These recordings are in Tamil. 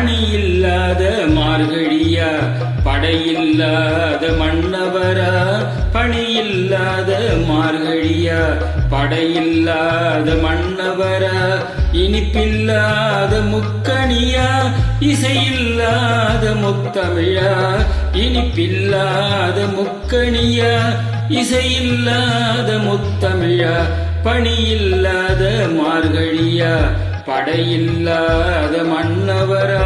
பணியில்லாத மார்கழியா படையில்லாத மன்னவரா பணியில்லாத மார்கழியா படையில்லாத மன்னவரா இனிப்பில்லாத முக்கணியா இசையில்லாத முத்தமிழா இனிப்பில்லாத முக்கணியா இசையில்லாத முத்தமிழா பணியில்லாத மார்கழியா படையில்லாத மன்னவரா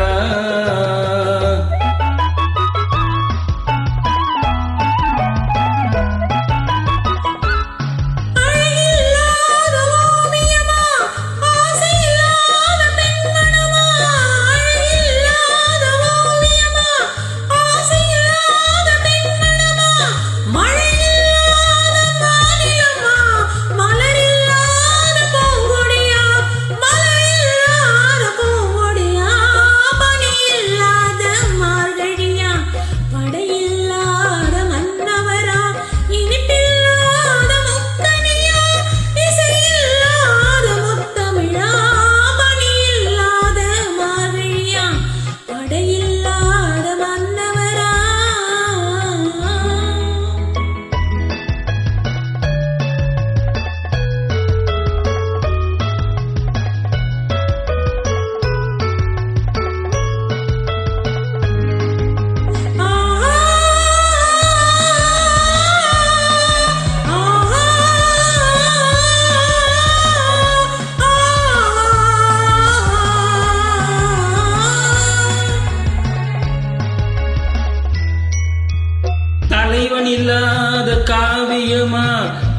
தலைவன் இல்லாத காவியமா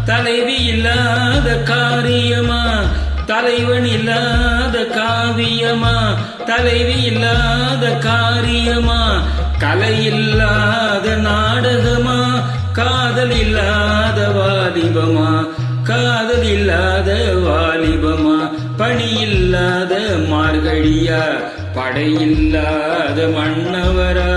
தலைவி இல்லாத காரியமா தலைவன் இல்லாத காவியமா தலைவி இல்லாத காரியமா கலை இல்லாத நாடகமா காதல் இல்லாத வாலிபமா காதல் இல்லாத வாலிபமா பணியில்லாத மார்கழியா படையில்லாத மன்னவரா